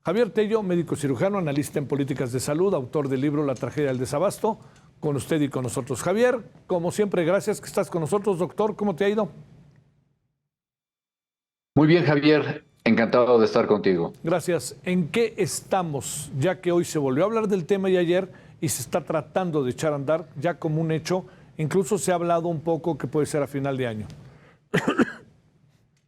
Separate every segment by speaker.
Speaker 1: Javier Tello, médico cirujano, analista en políticas de salud, autor del libro La tragedia del desabasto, con usted y con nosotros. Javier, como siempre, gracias que estás con nosotros. Doctor, ¿cómo te ha ido?
Speaker 2: Muy bien, Javier. Encantado de estar contigo.
Speaker 1: Gracias. ¿En qué estamos? Ya que hoy se volvió a hablar del tema y ayer y se está tratando de echar a andar ya como un hecho. Incluso se ha hablado un poco que puede ser a final de año.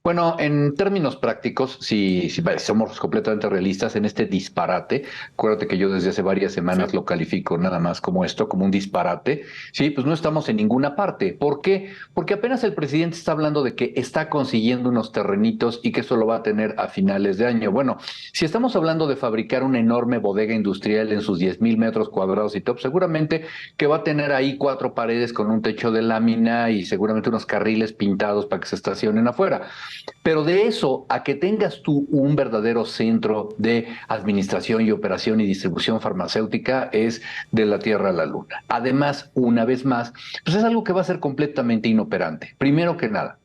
Speaker 2: Bueno, en términos prácticos, si somos completamente realistas en este disparate, acuérdate que yo desde hace varias
Speaker 1: Sí.
Speaker 2: semanas lo califico nada más como esto, como un disparate, sí, pues no estamos en ninguna parte. ¿Por qué? Porque apenas el presidente está hablando de que está consiguiendo unos terrenitos y que eso lo va a tener a finales de año. Bueno, si estamos hablando de fabricar una enorme bodega industrial en sus 10,000 metros cuadrados y top, seguramente que va a tener ahí 4 paredes con un techo de lámina y seguramente unos carriles pintados para que se estacionen afuera. Pero de eso a que tengas tú un verdadero centro de administración y operación y distribución farmacéutica es de la Tierra a la Luna. Además, una vez más, pues es algo que va a ser completamente inoperante. Primero que nada,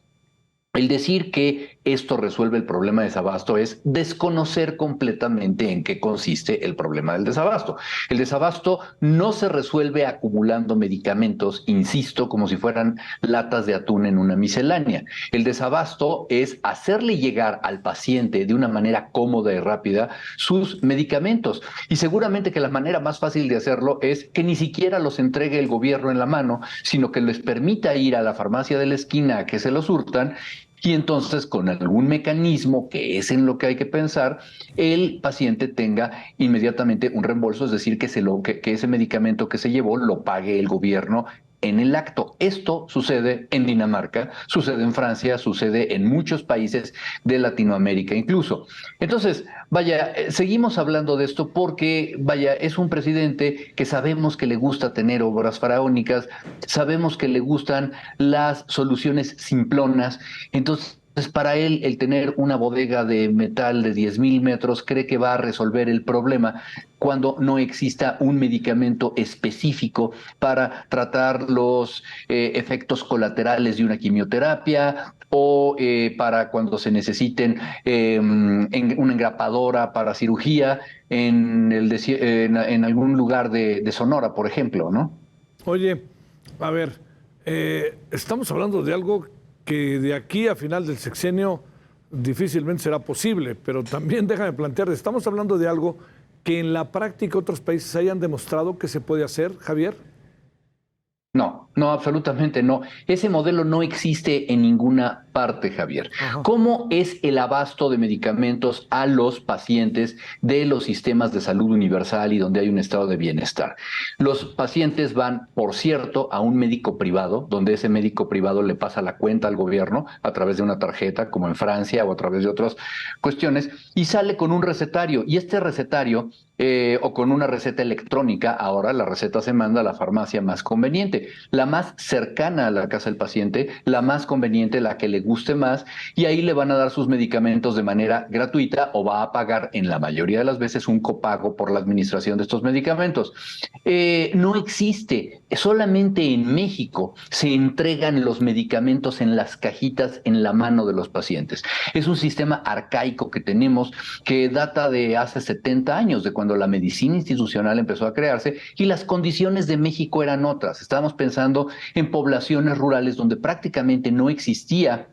Speaker 2: el decir que esto resuelve el problema de desabasto es desconocer completamente en qué consiste el problema del desabasto. El desabasto no se resuelve acumulando medicamentos, insisto, como si fueran latas de atún en una miscelánea. El desabasto es hacerle llegar al paciente de una manera cómoda y rápida sus medicamentos. Y seguramente que la manera más fácil de hacerlo es que ni siquiera los entregue el gobierno en la mano, sino que les permita ir a la farmacia de la esquina a que se los surtan y entonces con algún mecanismo, que es en lo que hay que pensar, el paciente tenga inmediatamente un reembolso, es decir, que ese medicamento que se llevó lo pague el gobierno en el acto. Esto sucede en Dinamarca, sucede en Francia, sucede en muchos países de Latinoamérica incluso. Entonces, vaya, seguimos hablando de esto porque, vaya, es un presidente que sabemos que le gusta tener obras faraónicas, sabemos que le gustan las soluciones simplonas. Entonces, para él, el tener una bodega de metal de 10,000 metros cree que va a resolver el problema cuando no exista un medicamento específico para tratar los efectos colaterales de una quimioterapia o para cuando se necesiten una engrapadora para cirugía en algún lugar de Sonora, por ejemplo, ¿no?
Speaker 1: Oye, a ver, estamos hablando de algo que de aquí a final del sexenio difícilmente será posible, pero también déjame plantear, estamos hablando de algo que en la práctica otros países hayan demostrado que se puede hacer, Javier.
Speaker 2: No, no, absolutamente no. Ese modelo no existe en ninguna parte, Javier.
Speaker 1: Ajá.
Speaker 2: ¿Cómo es el abasto de medicamentos a los pacientes de los sistemas de salud universal y donde hay un estado de bienestar? Los pacientes van, por cierto, a un médico privado, donde ese médico privado le pasa la cuenta al gobierno a través de una tarjeta, como en Francia o a través de otras cuestiones, y sale con un recetario. Y este recetario o con una receta electrónica, ahora la receta se manda a la farmacia más conveniente, la más cercana a la casa del paciente, la más conveniente, la que le guste más, y ahí le van a dar sus medicamentos de manera gratuita o va a pagar en la mayoría de las veces un copago por la administración de estos medicamentos. No existe, solamente en México se entregan los medicamentos en las cajitas en la mano de los pacientes. Es un sistema arcaico que tenemos que data de hace 70 años, de cuando la medicina institucional empezó a crearse y las condiciones de México eran otras. Estábamos pensando en poblaciones rurales donde prácticamente no existía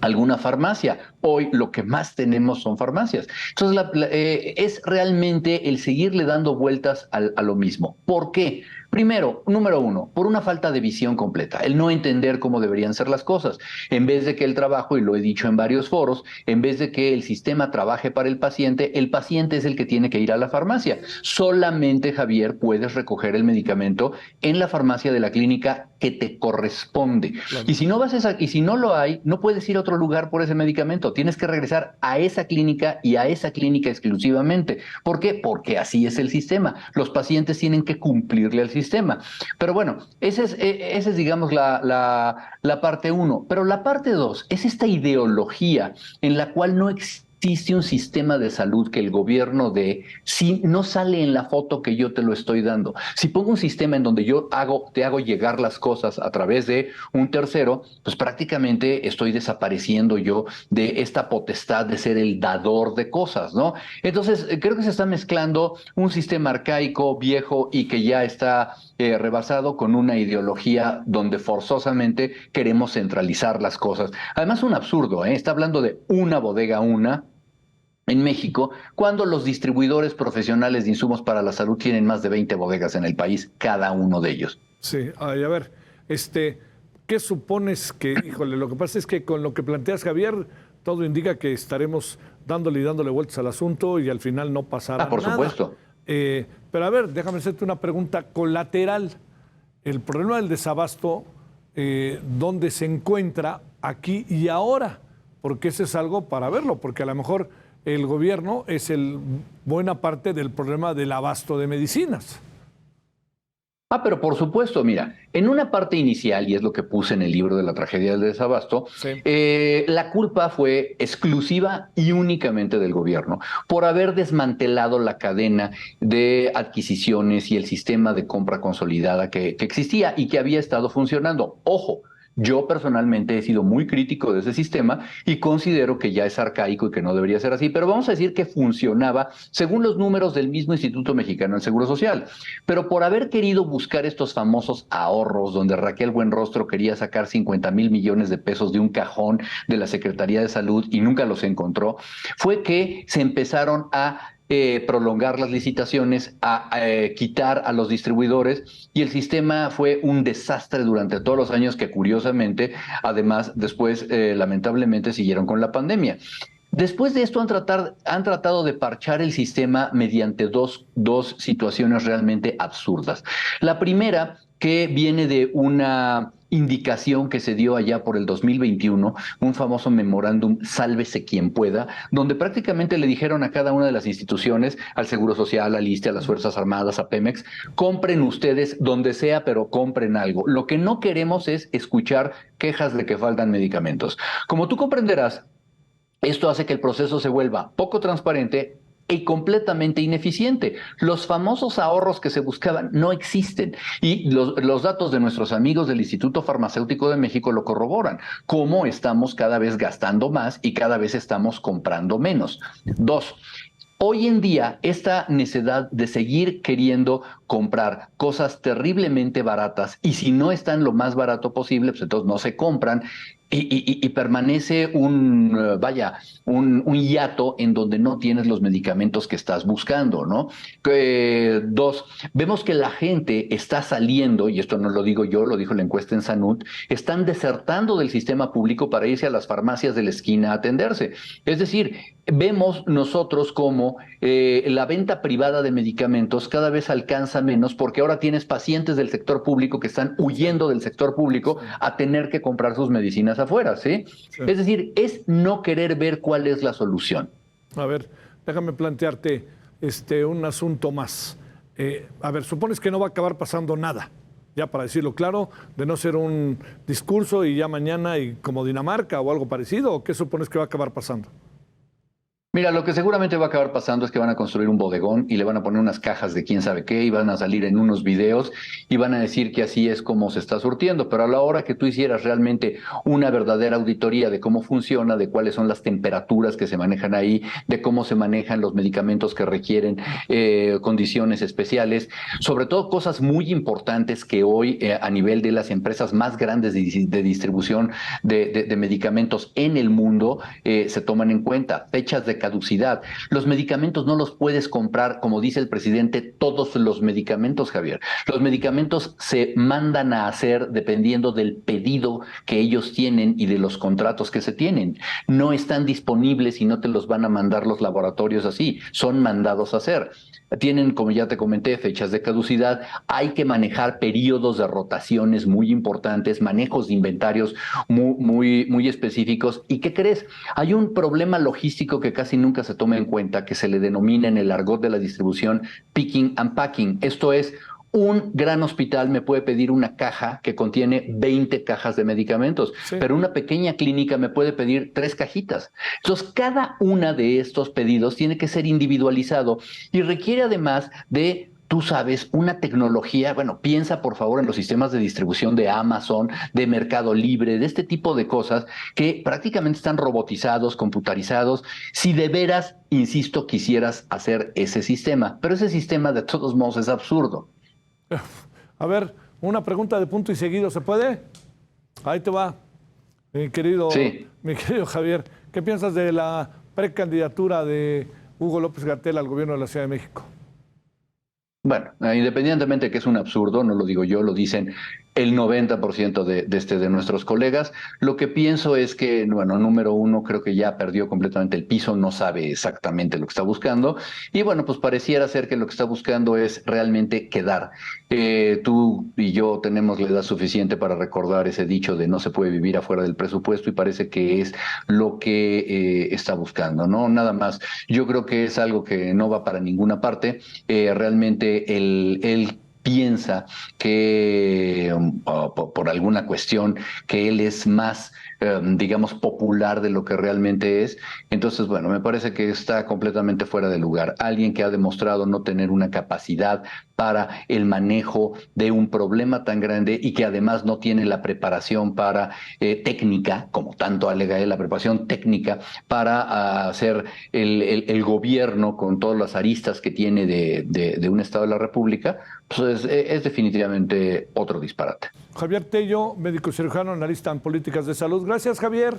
Speaker 2: alguna farmacia. Hoy lo que más tenemos son farmacias. Entonces, es realmente el seguirle dando vueltas a lo mismo. ¿Por qué? Primero, número uno, por una falta de visión completa, el no entender cómo deberían ser las cosas. En vez de que el trabajo, y lo he dicho en varios foros, en vez de que el sistema trabaje para el paciente es el que tiene que ir a la farmacia. Solamente, Javier, puedes recoger el medicamento en la farmacia de la clínica que te corresponde.
Speaker 1: Claro.
Speaker 2: Y si no y si no lo hay, no puedes ir a otro lugar por ese medicamento. Tienes que regresar a esa clínica y a esa clínica exclusivamente. ¿Por qué? Porque así es el sistema. Los pacientes tienen que cumplirle al sistema. Pero bueno, esa es digamos, la parte uno. Pero la parte dos es esta ideología en la cual no existe existe un sistema de salud que el gobierno dé si no sale en la foto que yo te lo estoy dando? Si pongo un sistema en donde te hago llegar las cosas a través de un tercero, pues prácticamente estoy desapareciendo yo de esta potestad de ser el dador de cosas, ¿no? Entonces, creo que se está mezclando un sistema arcaico, viejo y que ya está rebasado con una ideología donde forzosamente queremos centralizar las cosas. Además, un absurdo, ¿eh? Está hablando de una bodega, en México, cuando los distribuidores profesionales de insumos para la salud tienen más de 20 bodegas en el país, cada uno de ellos.
Speaker 1: Sí, ay, a ver, ¿qué supones que, híjole, lo que pasa es que con lo que planteas, Javier, todo indica que estaremos dándole y dándole vueltas al asunto y al final no pasará
Speaker 2: por
Speaker 1: nada.
Speaker 2: supuesto.
Speaker 1: Pero a ver, déjame hacerte una pregunta colateral. El problema del desabasto, ¿dónde se encuentra aquí y ahora? Porque ese es algo para verlo, porque a lo mejor el gobierno es buena parte del problema del abasto de medicinas.
Speaker 2: Pero por supuesto, mira, en una parte inicial, y es lo que puse en el libro de la tragedia del desabasto,
Speaker 1: Sí.
Speaker 2: la culpa fue exclusiva y únicamente del gobierno por haber desmantelado la cadena de adquisiciones y el sistema de compra consolidada que existía y que había estado funcionando. Ojo. Yo personalmente he sido muy crítico de ese sistema y considero que ya es arcaico y que no debería ser así, pero vamos a decir que funcionaba según los números del mismo Instituto Mexicano del Seguro Social. Pero por haber querido buscar estos famosos ahorros, donde Raquel Buenrostro quería sacar 50,000 millones de pesos de un cajón de la Secretaría de Salud y nunca los encontró, fue que se empezaron a prolongar las licitaciones, a quitar a los distribuidores y el sistema fue un desastre durante todos los años que curiosamente, además, después lamentablemente siguieron con la pandemia. Después de esto han tratado de parchar el sistema mediante dos situaciones realmente absurdas. La primera, que viene de una indicación que se dio allá por el 2021, un famoso memorándum Sálvese quien pueda, donde prácticamente le dijeron a cada una de las instituciones, al Seguro Social, al ISSSTE, a las Fuerzas Armadas, a Pemex, compren ustedes donde sea, pero compren algo. Lo que no queremos es escuchar quejas de que faltan medicamentos. Como tú comprenderás, esto hace que el proceso se vuelva poco transparente y completamente ineficiente. Los famosos ahorros que se buscaban no existen y los datos de nuestros amigos del Instituto Farmacéutico de México lo corroboran. Cómo estamos cada vez gastando más y cada vez estamos comprando menos. Dos, hoy en día, esta necesidad de seguir queriendo comprar cosas terriblemente baratas y si no están lo más barato posible, pues entonces no se compran y permanece un hiato en donde no tienes los medicamentos que estás buscando, ¿no? Dos, vemos que la gente está saliendo, y esto no lo digo yo, lo dijo la encuesta en Sanud, están desertando del sistema público para irse a las farmacias de la esquina a atenderse. Es decir, vemos nosotros como la venta privada de medicamentos cada vez alcanza menos porque ahora tienes pacientes del sector público que están huyendo del sector público a tener que comprar sus medicinas afuera, ¿sí? Es decir, es no querer ver cuál es la solución.
Speaker 1: A ver, déjame plantearte un asunto más. A ver, supones que no va a acabar pasando nada, ya para decirlo claro, de no ser un discurso y ya mañana y como Dinamarca o algo parecido, ¿o qué supones que va a acabar pasando?
Speaker 2: Mira, lo que seguramente va a acabar pasando es que van a construir un bodegón y le van a poner unas cajas de quién sabe qué y van a salir en unos videos y van a decir que así es como se está surtiendo. Pero a la hora que tú hicieras realmente una verdadera auditoría de cómo funciona, de cuáles son las temperaturas que se manejan ahí, de cómo se manejan los medicamentos que requieren condiciones especiales, sobre todo cosas muy importantes que hoy a nivel de las empresas más grandes de distribución de medicamentos en el mundo se toman en cuenta. Fechas de caducidad. Los medicamentos no los puedes comprar, como dice el presidente, todos los medicamentos, Javier. Los medicamentos se mandan a hacer dependiendo del pedido que ellos tienen y de los contratos que se tienen. No están disponibles y no te los van a mandar los laboratorios así, son mandados a hacer. Tienen, como ya te comenté, fechas de caducidad, hay que manejar periodos de rotaciones muy importantes, manejos de inventarios muy específicos. ¿Y qué crees? Hay un problema logístico que casi nunca se toma en cuenta, que se le denomina en el argot de la distribución picking and packing. Esto es, Un gran hospital me puede pedir una caja que contiene 20 cajas de medicamentos,
Speaker 1: Sí.
Speaker 2: pero una pequeña clínica me puede pedir 3 cajitas. Entonces, cada una de estos pedidos tiene que ser individualizado y requiere además de, tú sabes, una tecnología. Bueno, piensa por favor en los sistemas de distribución de Amazon, de Mercado Libre, de este tipo de cosas que prácticamente están robotizados, computarizados. Si de veras, insisto, quisieras hacer ese sistema, pero ese sistema de todos modos es absurdo.
Speaker 1: A ver, una pregunta de punto y seguido, ¿se puede? Ahí te va,
Speaker 2: Sí.
Speaker 1: mi querido Javier. ¿Qué piensas de la precandidatura de Hugo López-Gatell al gobierno de la Ciudad de México?
Speaker 2: Bueno, independientemente de que es un absurdo, no lo digo yo, lo dicen el 90% de nuestros colegas. Lo que pienso es que, bueno, número uno, creo que ya perdió completamente el piso, no sabe exactamente lo que está buscando. Y bueno, pues pareciera ser que lo que está buscando es realmente quedar. Tú y yo tenemos la edad suficiente para recordar ese dicho de no se puede vivir afuera del presupuesto y parece que es lo que está buscando, ¿no? Nada más. Yo creo que es algo que no va para ninguna parte. Realmente él piensa que por alguna cuestión que él es más, digamos, popular de lo que realmente es. Entonces, bueno, me parece que está completamente fuera de lugar. Alguien que ha demostrado no tener una capacidad para el manejo de un problema tan grande y que además no tiene la preparación para técnica, como tanto alega él, la preparación técnica para hacer el gobierno con todas las aristas que tiene de un Estado de la República, pues es definitivamente otro disparate.
Speaker 1: Javier Tello, médico cirujano, analista en políticas de salud. Gracias, Javier.